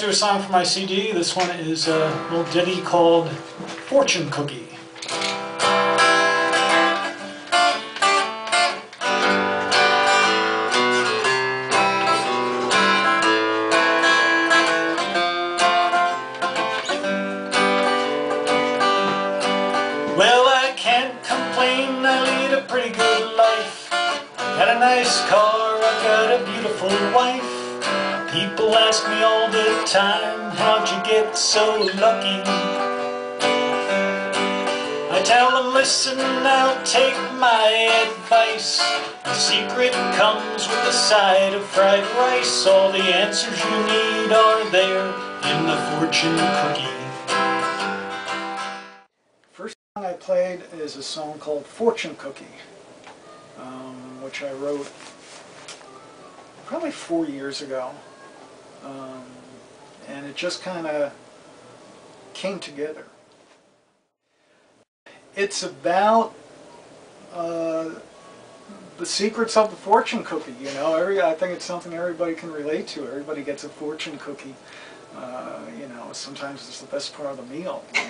do a song for my CD. This one is a little ditty called Fortune Cookie. Well, I can't complain, I lead a pretty good life. Got a nice car, I've got a beautiful wife. People ask me all the time, how'd you get so lucky? I tell them, listen, now take my advice. The secret comes with a side of fried rice. All the answers you need are there in the fortune cookie. First song I played is a song called Fortune Cookie, which I wrote probably 4 years ago. And it just kind of came together. It's about the secrets of the fortune cookie. You know, I think it's something everybody can relate to. Everybody gets a fortune cookie. You know, sometimes it's the best part of the meal. You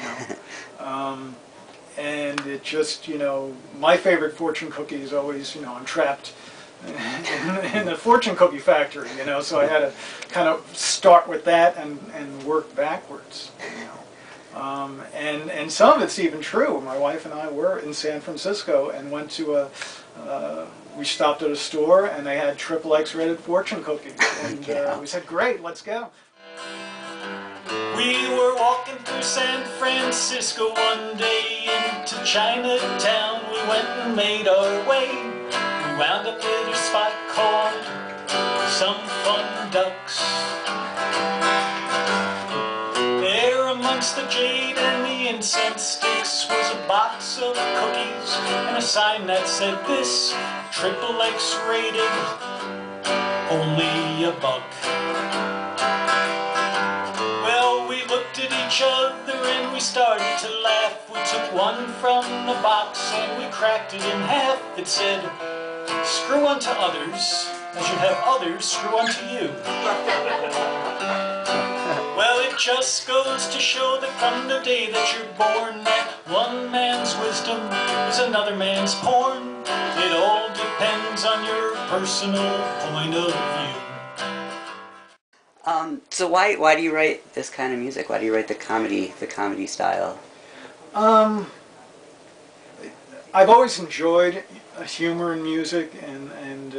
know, and it just, you know, my favorite fortune cookie is always, you know, I'm trapped in the fortune cookie factory, you know, so I had to kind of start with that and work backwards, you know. And some of it's even true. My wife and I were in San Francisco and went to we stopped at a store and they had XXX rated fortune cookies. And we said, great, let's go. We were walking through San Francisco one day into Chinatown. We went and made our way. We wound up at a spot called Some Fun Ducks. There amongst the jade and the incense sticks was a box of cookies and a sign that said this, XXX rated, only $1. Well, we looked at each other and we started to laugh. We took one from the box and we cracked it in half. It said, screw unto others, as you have others screw unto you. Well, it just goes to show that from the day that you're born, that one man's wisdom is another man's porn. It all depends on your personal point of view. So why do you write this kind of music? Why do you write the comedy style? I've always enjoyed humor in music, and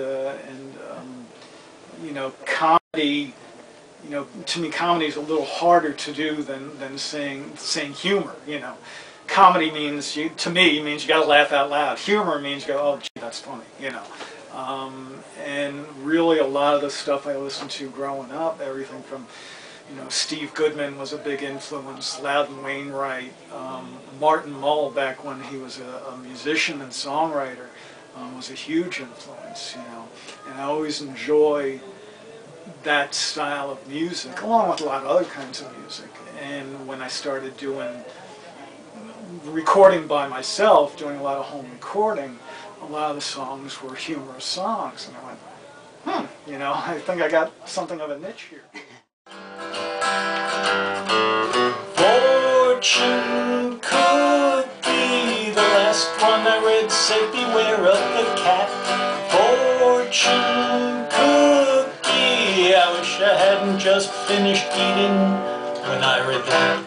you know, comedy. You know, to me, comedy is a little harder to do than saying humor. You know, comedy means to me means you got to laugh out loud. Humor means you go, oh, gee, that's funny. You know, and really a lot of the stuff I listened to growing up, everything from, you know, Steve Goodman was a big influence, Loudon Wainwright, Martin Mull back when he was a musician and songwriter was a huge influence. You know, and I always enjoy that style of music, along with a lot of other kinds of music. And when I started doing recording by myself, doing a lot of home recording, a lot of the songs were humorous songs, and I went, you know, I think I got something of a niche here. Fortune cookie, the last one I read said beware of the cat. Fortune cookie, I wish I hadn't just finished eating when I read that.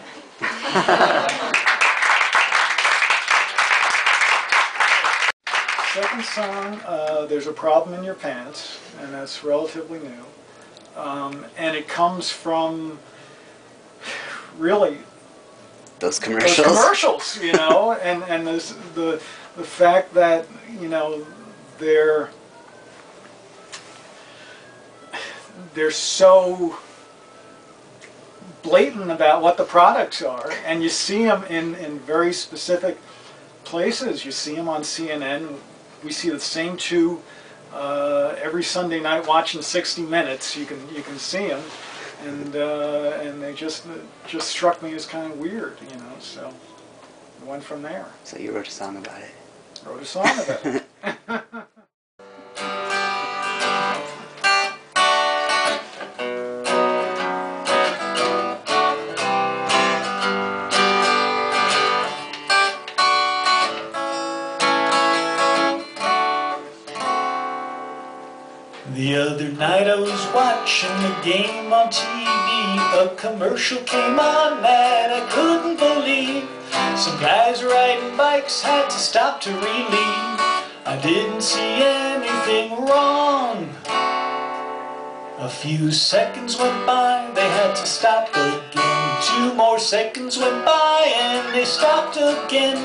Second song, There's a Problem in Your Pants, and that's relatively new. And it comes from really those commercials. Those commercials, you know, and the fact that, you know, they're so blatant about what the products are, and you see them in very specific places. You see them on CNN. We see the same two every Sunday night watching 60 Minutes. You can see them, and they just struck me as kind of weird, you know. So we went from there. So you wrote a song about it. Wrote a song about it. The other night I was watching the game on TV. A commercial came on that I couldn't believe. Some guys riding bikes had to stop to relieve. I didn't see anything wrong. A few seconds went by, they had to stop again. 2 more seconds went by and they stopped again.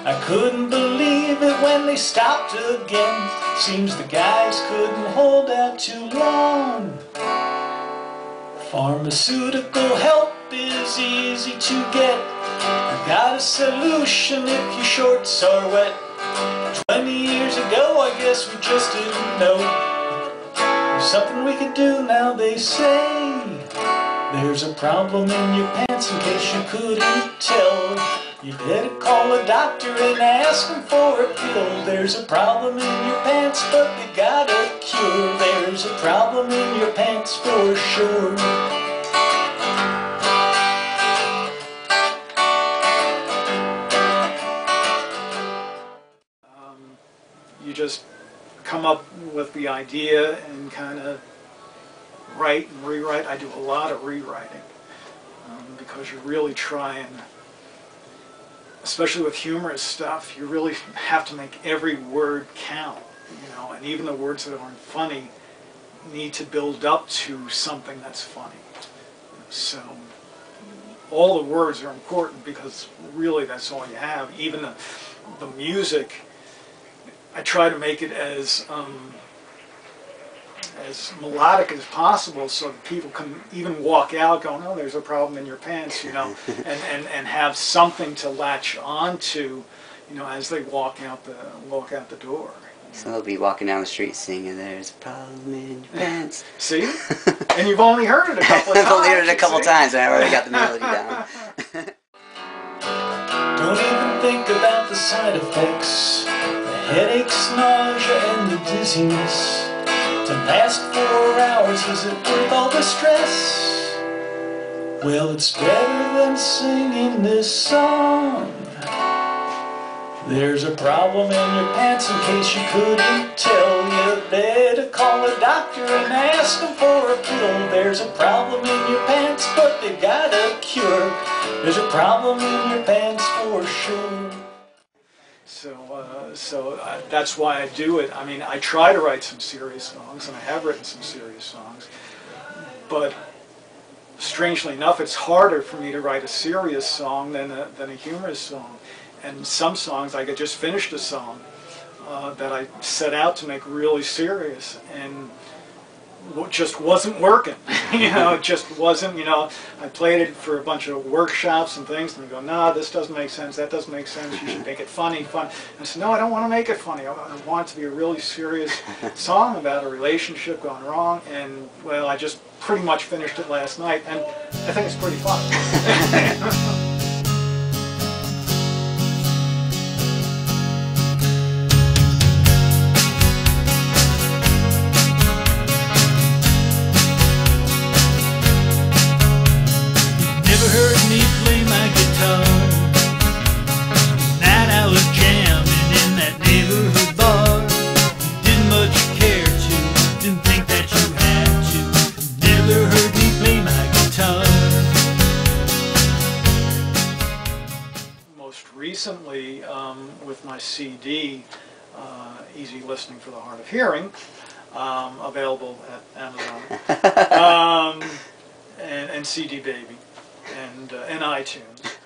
I couldn't believe it when they stopped again. Seems the guys couldn't hold out too long. Pharmaceutical help is easy to get. I've got a solution if your shorts are wet. 20 years ago I guess we just didn't know. There's something we could do now, they say. There's a problem in your pants in case you couldn't tell. You better call a doctor and ask him for a pill. There's a problem in your pants, but they got a cure. There's a problem in your pants for sure. You just come up with the idea and kind of write and rewrite. I do a lot of rewriting because you're really trying, especially with humorous stuff, you really have to make every word count, you know, and even the words that aren't funny need to build up to something that's funny. So all the words are important because really that's all you have. Even the music, I try to make it as melodic as possible so that people can even walk out going, oh, there's a problem in your pants, you know, and have something to latch onto, you know, as they walk out the door. So they'll be walking down the street singing, there's a problem in your pants. See? And you've only heard it a couple of times. I've only heard it a couple times and I already got the melody down. Don't even think about the side effects. The headaches, nausea, and the dizziness. To last 4 hours, is it worth all the stress? Well, it's better than singing this song. There's a problem in your pants in case you couldn't tell. You better call a doctor and ask him for a pill. There's a problem in your pants, but they got a cure. There's a problem in your pants for sure. So that's why I do it. I mean, I try to write some serious songs, and I have written some serious songs, but strangely enough, it's harder for me to write a serious song than a humorous song. And some songs, like I just finished a song that I set out to make really serious, and just wasn't working. You know, it just wasn't, you know, I played it for a bunch of workshops and things, and they go, nah, this doesn't make sense, that doesn't make sense, you should make it funny, fun. And I said, no, I don't want to make it funny. I want it to be a really serious song about a relationship gone wrong, and, well, I just pretty much finished it last night, and I think it's pretty fun. Recently, with my CD, Easy Listening for the Hard of Hearing, available at Amazon, and CD Baby, and iTunes.